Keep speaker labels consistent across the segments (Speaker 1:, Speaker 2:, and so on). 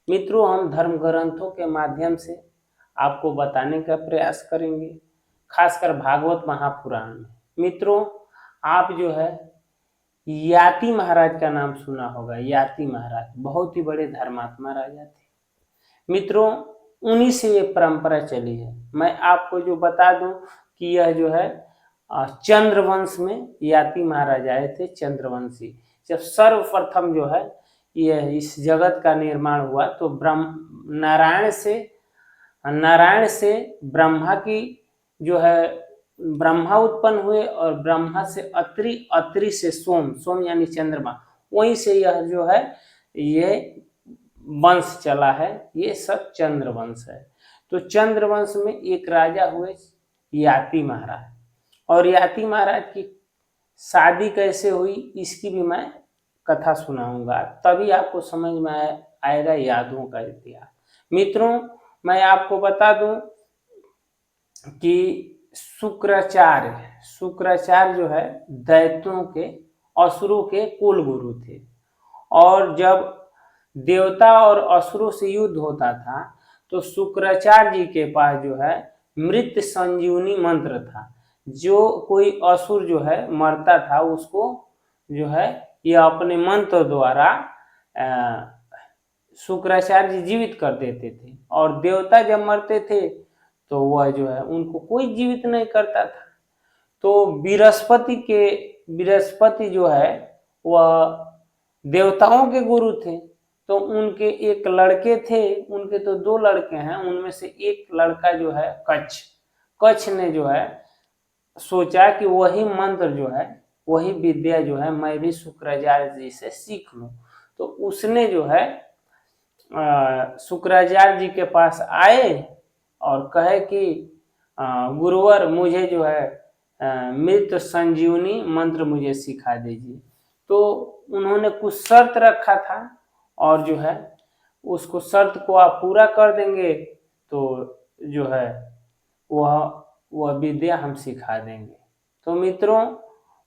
Speaker 1: मित्रों, हम धर्म ग्रंथों के माध्यम से आपको बताने का प्रयास करेंगे, खासकर भागवत महापुराण में। मित्रों, आप जो है याति महाराज का नाम सुना होगा। याति महाराज बहुत ही बड़े धर्मात्मा राजा थे। मित्रों, उन्हीं से ये परंपरा चली है। मैं आपको जो बता दूं कि यह जो है चंद्रवंश में याति महाराज आए थे। चंद्रवंशी जब सर्वप्रथम जो है यह इस जगत का निर्माण हुआ तो नारायण से ब्रह्मा की जो है ब्रह्मा उत्पन्न हुए और ब्रह्मा से अत्रि से सोम यानी चंद्रमा, वहीं से यह जो है ये वंश चला है। ये सब चंद्रवंश है। तो चंद्रवंश में एक राजा हुए याति महाराज, और याति महाराज की शादी कैसे हुई इसकी भी मैं कथा सुनाऊंगा, तभी आपको समझ में आएगा यादवों का इतिहास। मित्रों, मैं आपको बता दूं कि शुक्राचार्य जो है दैत्यों के असुरों के कुल गुरु थे, और जब देवता और असुरों से युद्ध होता था तो शुक्राचार्य जी के पास जो है मृत संजीवनी मंत्र था। जो कोई असुर जो है मरता था उसको जो है यह अपने मंत्र द्वारा शुक्राचार्य जी जीवित कर देते थे, और देवता जब मरते थे तो वह जो है उनको कोई जीवित नहीं करता था। तो बृहस्पति जो है वह देवताओं के गुरु थे। तो उनके एक लड़के थे, उनके तो 2 लड़के हैं, उनमें से एक लड़का जो है कच्छ ने जो है सोचा कि वही मंत्र जो है, वही विद्या जो है मैं भी शुक्राचार्य जी से सीख लूं। तो उसने जो है शुक्राचार्य जी के पास आए और कहे कि गुरुवर मुझे जो है मृत संजीवनी मंत्र मुझे सिखा दीजिए। तो उन्होंने कुछ शर्त रखा था, और जो है उसको शर्त को आप पूरा कर देंगे तो जो है वह विद्या हम सिखा देंगे। तो मित्रों,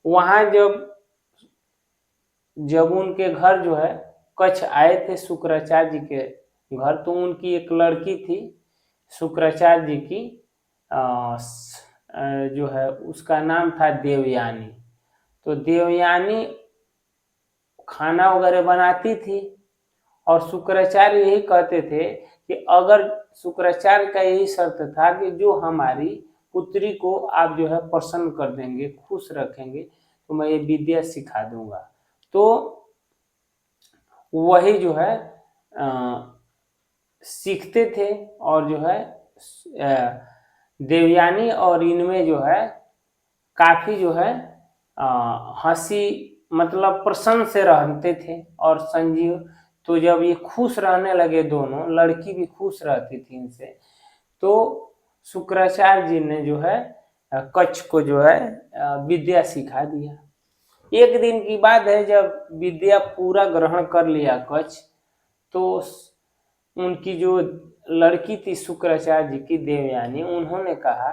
Speaker 1: वहां जब उनके घर जो है कच्छ आए थे शुक्राचार्य जी के घर, तो उनकी एक लड़की थी शुक्राचार्य जी की, जो है उसका नाम था देवयानी। तो देवयानी खाना वगैरह बनाती थी, और शुक्राचार्य यही कहते थे कि अगर शुक्राचार्य का यही शर्त था कि जो हमारी पुत्री को आप जो है प्रसन्न कर देंगे, खुश रखेंगे, तो मैं ये विद्या सिखा दूंगा। तो वही जो है सीखते थे, और जो है देवयानी और इनमें जो है काफी जो है हंसी मतलब प्रसन्न से रहते थे। और संजीव तो जब ये खुश रहने लगे, दोनों लड़की भी खुश रहती थी इनसे, तो शुक्राचार्य जी ने जो है कच्छ को जो है विद्या सिखा दिया। एक दिन की बात है, जब विद्या पूरा ग्रहण कर लिया कच्छ, तो उनकी जो लड़की थी शुक्राचार्य जी की देवयानी, उन्होंने कहा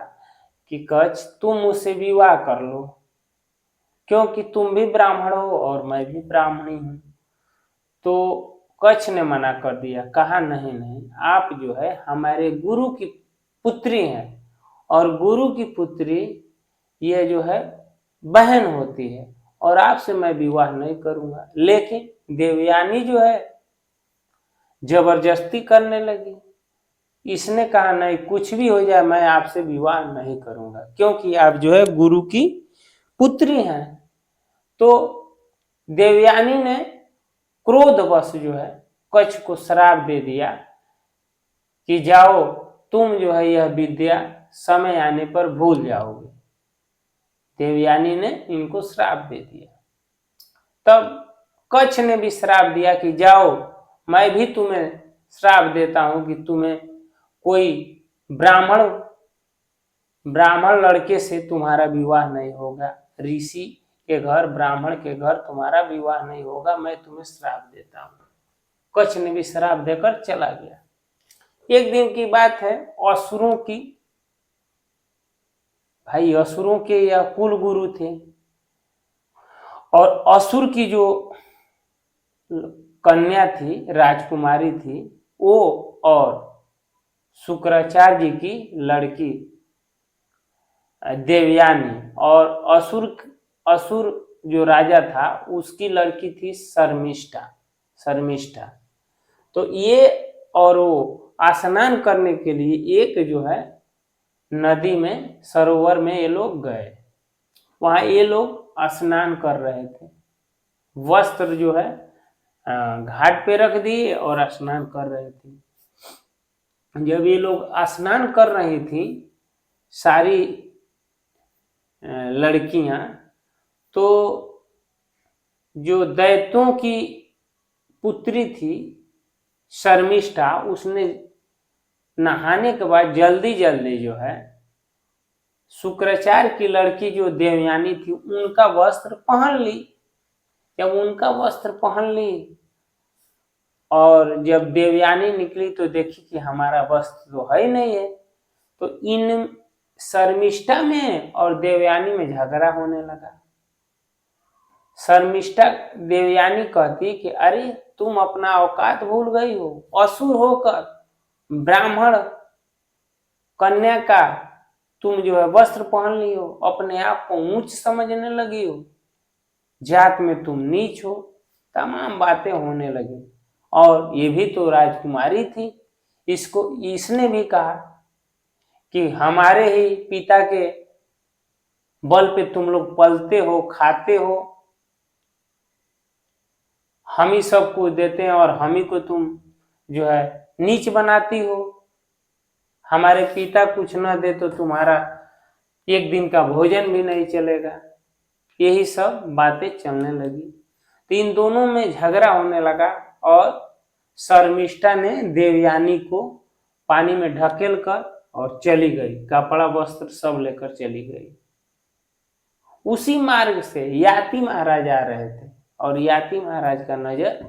Speaker 1: कि कच्छ तुम मुझसे विवाह कर लो, क्योंकि तुम भी ब्राह्मण हो और मैं भी ब्राह्मणी हूं। तो कच्छ ने मना कर दिया, कहा नहीं नहीं, आप जो है हमारे गुरु की पुत्री हैं, और गुरु की पुत्री ये जो है बहन होती है, और आपसे मैं विवाह नहीं करूंगा। लेकिन देवयानी जो है जबरदस्ती करने लगी। इसने कहा नहीं, कुछ भी हो जाए मैं आपसे विवाह नहीं करूंगा, क्योंकि आप जो है गुरु की पुत्री हैं। तो देवयानी ने क्रोधवश जो है कच्छ को श्राप दे दिया कि जाओ, तुम जो है यह विद्या समय आने पर भूल जाओगे। देवयानी ने इनको श्राप दे दिया। तब कच्छ ने भी श्राप दिया कि जाओ, मैं भी तुम्हें श्राप देता हूं कि तुम्हें कोई ब्राह्मण लड़के से तुम्हारा विवाह नहीं होगा, ऋषि के घर, ब्राह्मण के घर तुम्हारा विवाह नहीं होगा, मैं तुम्हें श्राप देता हूं। कच्छ ने भी श्राप देकर चला गया। एक दिन की बात है, असुरों के यह कुल गुरु थे, और असुर की जो कन्या थी, राजकुमारी थी, वो और शुक्राचार्य जी की लड़की देवयानी और असुर जो राजा था उसकी लड़की थी शर्मिष्ठा। तो ये और वो स्नान करने के लिए एक जो है नदी में सरोवर में ये लोग गए। वहां ये लोग स्नान कर रहे थे, वस्त्र जो है घाट पे रख दिए और स्नान कर रहे थे। जब ये लोग स्नान कर रही थी सारी लड़कियां, तो जो दैत्यों की पुत्री थी शर्मिष्ठा, उसने नहाने के बाद जल्दी जल्दी जो है शुक्राचार्य की लड़की जो देवयानी थी उनका वस्त्र पहन ली। जब उनका वस्त्र पहन ली और जब देवयानी निकली तो देखी कि हमारा वस्त्र तो है ही नहीं है, तो इन शर्मिष्ठा में और देवयानी में झगड़ा होने लगा। शर्मिष्ठा देवयानी कहती कि अरे तुम अपना औकात भूल गई हो, असुर होकर ब्राह्मण कन्या का तुम जो है वस्त्र पहन ली हो, अपने आप को ऊंच समझने लगी हो, जात में तुम नीच हो, तमाम बातें होने लगी। और ये भी तो राजकुमारी थी, इसने भी कहा कि हमारे ही पिता के बल पे तुम लोग पलते हो, खाते हो, हम ही सब कुछ देते हैं और हम ही को तुम जो है नीच बनाती हो। हमारे पिता कुछ ना दे तो तुम्हारा एक दिन का भोजन भी नहीं चलेगा। यही सब बातें चलने लगी, तो इन दोनों में झगड़ा होने लगा और शर्मिष्ठा ने देवयानी को पानी में ढकेल कर और चली गई, कपड़ा वस्त्र सब लेकर चली गई। उसी मार्ग से याति महाराज आ रहे थे और याति महाराज का नजर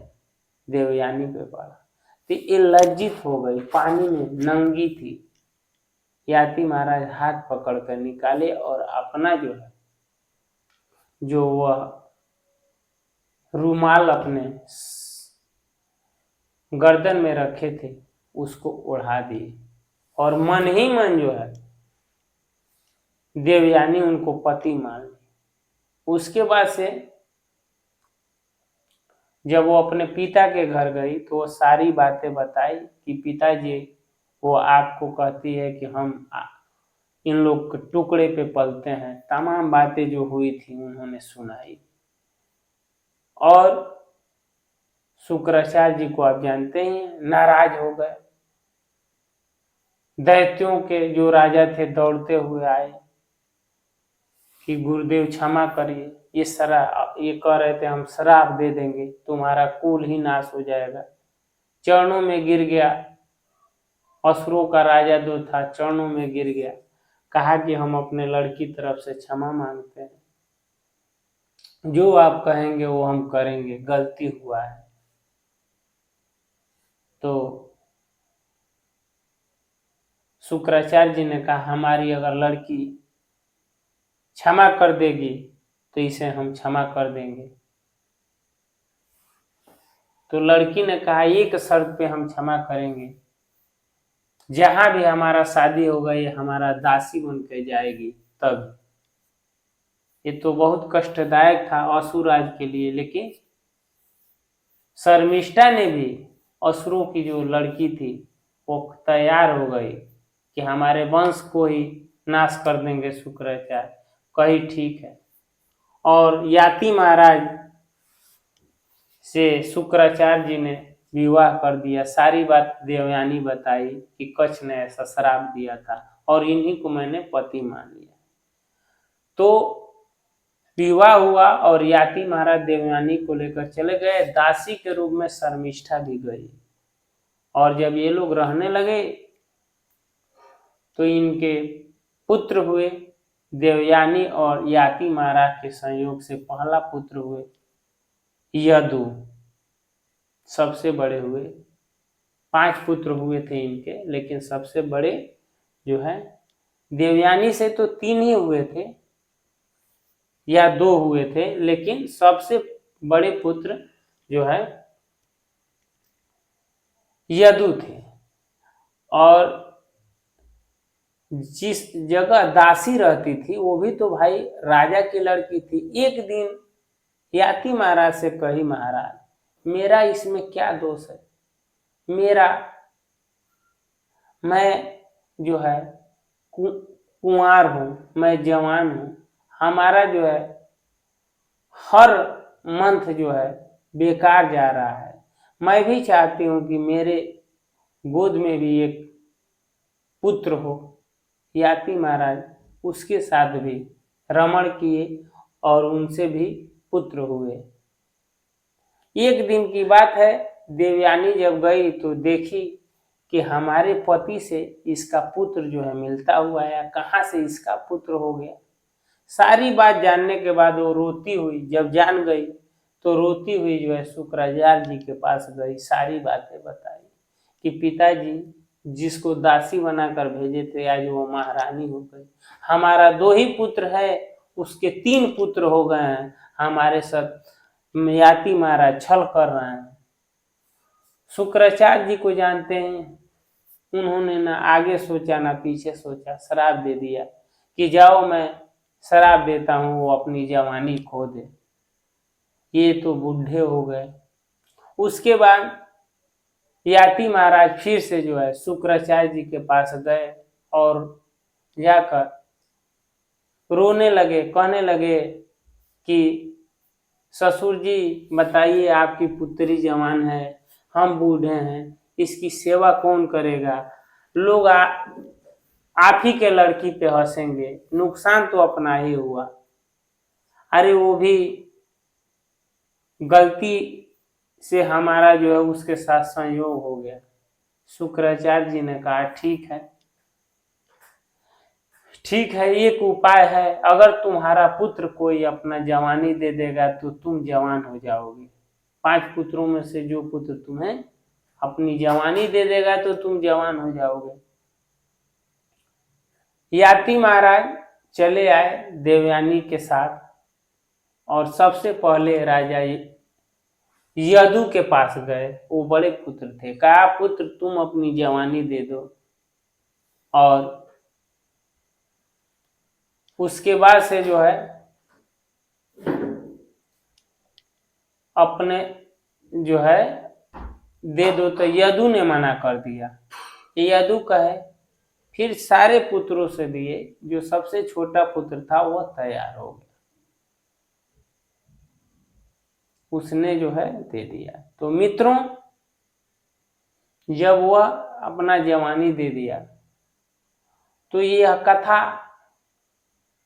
Speaker 1: देवयानी पे पड़ा, तो ये लज्जित हो गई, पानी में नंगी थी। याति महाराज हाथ पकड़कर निकाले और अपना जो है जो वह रुमाल अपने गर्दन में रखे थे उसको ओढ़ा दिए और मन ही मन जो है देवयानी उनको पति मान ली। उसके बाद से जब वो अपने पिता के घर गई तो वो सारी बातें बताई कि पिताजी वो आपको कहती है कि हम इन लोग के टुकड़े पे पलते हैं, तमाम बातें जो हुई थी उन्होंने सुनाई। और शुक्राचार्य जी को आप जानते ही नाराज हो गए। दैत्यों के जो राजा थे दौड़ते हुए आए कि गुरुदेव क्षमा करिए, ये कह रहे थे हम श्राप दे देंगे, तुम्हारा कुल ही नाश हो जाएगा। चरणों में गिर गया, असुरों का राजा जो था चरणों में गिर गया, कहा कि हम अपने लड़की तरफ से क्षमा मांगते हैं, जो आप कहेंगे वो हम करेंगे, गलती हुआ है। तो शुक्राचार्य जी ने कहा हमारी अगर लड़की क्षमा कर देगी तो इसे हम क्षमा कर देंगे। तो लड़की ने कहा एक शर्त पे हम क्षमा करेंगे, जहां भी हमारा शादी होगा ये हमारा दासी बन के जाएगी तब। ये तो बहुत कष्टदायक था असुरराज के लिए, लेकिन शर्मिष्ठा ने भी असुरों की जो लड़की थी वो तैयार हो गई कि हमारे वंश को ही नाश कर देंगे शुक्राचार्य, कही ठीक है। और याति महाराज से शुक्राचार्य जी ने विवाह कर दिया। सारी बात देवयानी बताई कि कच्छ ने ऐसा श्राप दिया था और इन्हीं को मैंने पति मान लिया। तो विवाह हुआ और याति महाराज देवयानी को लेकर चले गए, दासी के रूप में शर्मिष्ठा भी गई। और जब ये लोग रहने लगे तो इनके पुत्र हुए, देवयानी और याति महाराज के संयोग से पहला पुत्र हुए यदु, सबसे बड़े हुए। 5 पुत्र हुए थे इनके, लेकिन सबसे बड़े जो है देवयानी से तो 3 ही हुए थे या 2 हुए थे, लेकिन सबसे बड़े पुत्र जो है यदु थे। और जिस जगह दासी रहती थी वो भी तो भाई राजा की लड़की थी। एक दिन याति महाराज से कही, महाराज मेरा इसमें क्या दोष है, मेरा मैं जो है कुंवार हूँ, मैं जवान हूँ, हमारा जो है हर मंथ जो है बेकार जा रहा है। मैं भी चाहती हूँ कि मेरे गोद में भी एक पुत्र हो। याति महाराज उसके साथ भी रमण किए और उनसे भी पुत्र हुए। एक दिन की बात है, देवयानी जब गई तो देखी कि हमारे पति से इसका पुत्र जो है मिलता हुआ है, कहाँ से इसका पुत्र हो गया। सारी बात जानने के बाद वो रोती हुई, जब जान गई तो रोती हुई जो है शुक्राचार्य जी के पास गई, सारी बातें बताई कि पिताजी जिसको दासी बनाकर भेजे थे आज वो महारानी हो गई, हमारा 2 ही पुत्र है, उसके 3 पुत्र हो गए हैं, हमारे साथ याति महाराज छल कर रहे हैं। शुक्राचार्य जी को जानते हैं, उन्होंने ना आगे सोचा ना पीछे सोचा, श्राप दे दिया कि जाओ मैं श्राप देता हूँ वो अपनी जवानी खो दे, ये तो बूढ़े हो गए। उसके बाद याति महाराज फिर से जो है शुक्राचार्य जी के पास गए और जाकर रोने लगे, कहने लगे कि ससुर जी बताइए, आपकी पुत्री जवान है, हम बूढ़े हैं, इसकी सेवा कौन करेगा, लोग आप ही के लड़की पे हंसेंगे, नुकसान तो अपना ही हुआ। अरे वो भी गलती से हमारा जो है उसके साथ संयोग हो गया। शुक्राचार्य जी ने कहा ठीक है, एक उपाय है, अगर तुम्हारा पुत्र कोई अपना जवानी दे देगा तो तुम जवान हो जाओगे। 5 पुत्रों में से जो पुत्र तुम्हें अपनी जवानी दे देगा तो तुम जवान हो जाओगे। याति महाराज चले आए देवयानी के साथ और सबसे पहले राजा यदु के पास गए, वो बड़े पुत्र थे। कहा पुत्र तुम अपनी जवानी दे दो, और उसके बाद से जो है अपने जो है दे दो, तो यदु ने मना कर दिया। यदु कहे, फिर सारे पुत्रों से दिए, जो सबसे छोटा पुत्र था वह तैयार हो गया, उसने जो है दे दिया। तो मित्रों जब वह अपना जवानी दे दिया तो यह कथा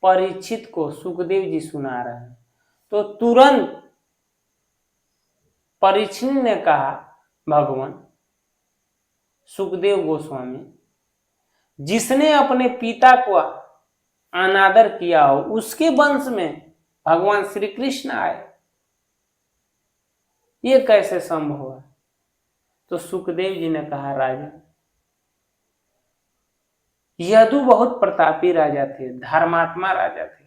Speaker 1: परीक्षित को सुखदेव जी सुना रहे हैं। तो तुरंत परीक्षित ने कहा, भगवान सुखदेव गोस्वामी, जिसने अपने पिता को अनादर किया हो उसके वंश में भगवान श्री कृष्ण आए, ये कैसे संभव है। तो सुखदेव जी ने कहा, राजा यदु बहुत प्रतापी राजा थे, धर्मात्मा राजा थे।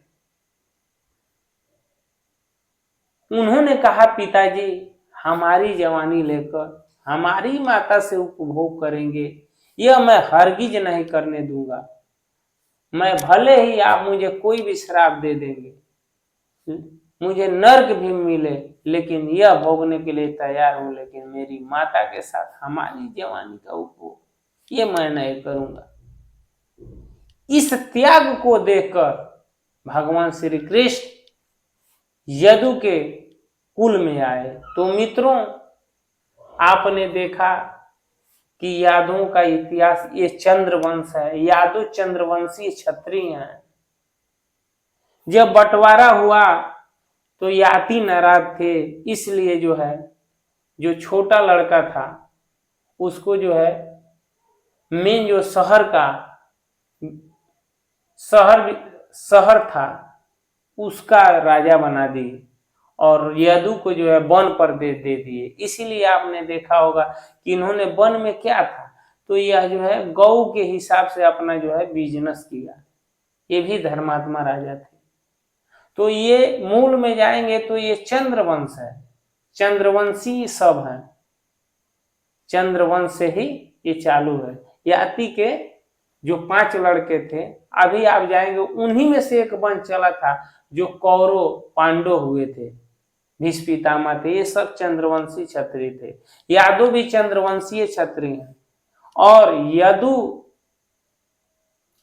Speaker 1: उन्होंने कहा, पिताजी हमारी जवानी लेकर हमारी माता से उपभोग करेंगे, यह मैं हरगिज नहीं करने दूंगा। मैं भले ही आप मुझे कोई भी श्राप दे देंगे, मुझे नर्क भी मिले, लेकिन यह भोगने के लिए तैयार हूं, लेकिन मेरी माता के साथ हमारी जवानी का उपभोग ये मैं नहीं करूंगा। इस त्याग को देखकर भगवान श्री कृष्ण यदु के कुल में आए। तो मित्रों आपने देखा कि यादवों का इतिहास ये चंद्रवंश है, यादव चंद्रवंशी क्षत्रिय हैं। जब बंटवारा हुआ तो याति नाराज थे, इसलिए जो है जो छोटा लड़का था उसको जो है मेन जो शहर था उसका राजा बना दिए, और यदु को जो है वन पर दे दिए। इसीलिए आपने देखा होगा कि इन्होंने वन में क्या था, तो यह जो है गौ के हिसाब से अपना जो है बिजनेस किया। ये भी धर्मात्मा राजा थे। तो ये मूल में जाएंगे तो ये चंद्रवंश है, चंद्रवंशी सब है। चंद्रवंश से ही ये चालू है। याति के जो 5 लड़के थे, अभी आप जाएंगे उन्हीं में से एक वंश चला था जो कौरव पांडव हुए थे, भीष्म पितामह थे, ये सब चंद्रवंशी क्षत्रिय थे। यादव भी चंद्रवंशीय क्षत्रिय हैं। और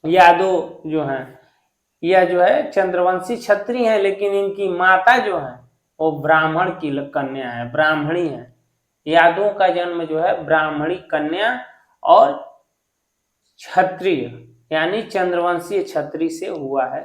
Speaker 1: यादव जो है यह जो है चंद्रवंशी क्षत्रिय है, लेकिन इनकी माता जो है वो ब्राह्मण की कन्या है, ब्राह्मणी है। यादवों का जन्म जो है ब्राह्मणी कन्या और क्षत्रिय यानी चंद्रवंशीय क्षत्रिय से हुआ है।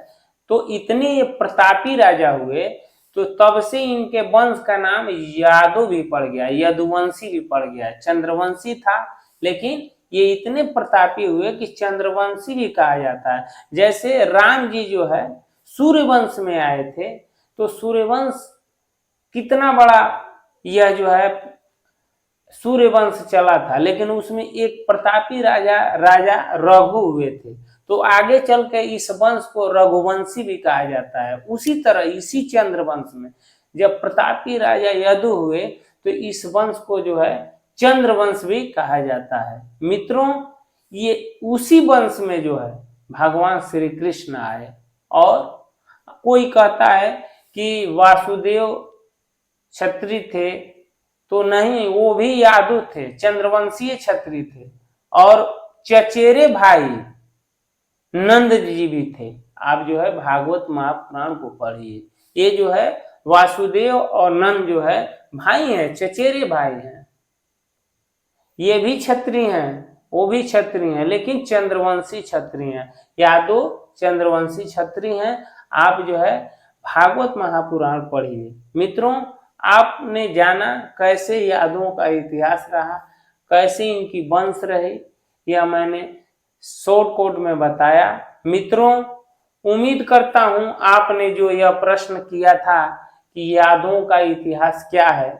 Speaker 1: तो इतने ये प्रतापी राजा हुए, तो तब से इनके वंश का नाम यादव भी पड़ गया, यदुवंशी भी पड़ गया। चंद्रवंशी था लेकिन ये इतने प्रतापी हुए कि चंद्रवंशी भी कहा जाता है। जैसे राम जी जो है सूर्यवंश में आए थे, तो सूर्यवंश कितना बड़ा यह जो है सूर्यवंश चला था, लेकिन उसमें एक प्रतापी राजा रघु हुए थे। तो आगे चल के इस वंश को रघुवंशी भी कहा जाता है। उसी तरह इसी चंद्रवंश में जब प्रतापी राजा यदु हुए, तो इस वंश को जो है चंद्रवंश भी कहा जाता है। मित्रों, ये उसी वंश में जो है भगवान श्री कृष्ण आए। और कोई कहता है कि वासुदेव क्षत्रिय थे, तो नहीं, वो भी यादव थे, चंद्रवंशीय क्षत्रिय थे। और चचेरे भाई नंद जी भी थे। आप जो है भागवत महापुराण को पढ़िए, ये जो है वासुदेव और नंद जो है भाई हैं, चचेरे भाई हैं। ये भी क्षत्रिय हैं, वो भी क्षत्रिय हैं, लेकिन चंद्रवंशी क्षत्रिय हैं। यादव चंद्रवंशी क्षत्रिय हैं। आप जो है भागवत महापुराण पढ़िए। मित्रों, आपने जाना कैसे यादवों का इतिहास रहा, कैसे इनकी वंश रही, यह मैंने शॉर्ट कोट में बताया। मित्रों, उम्मीद करता हूं आपने जो यह प्रश्न किया था कि यादवों का इतिहास क्या है,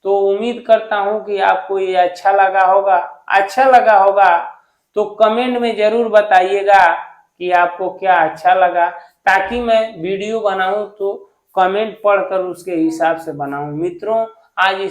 Speaker 1: तो उम्मीद करता हूं कि आपको ये अच्छा लगा होगा। अच्छा लगा होगा तो कमेंट में जरूर बताइएगा कि आपको क्या अच्छा लगा, ताकि मैं वीडियो बनाऊं तो कमेंट पढ़कर उसके हिसाब से बनाऊं। मित्रों, आज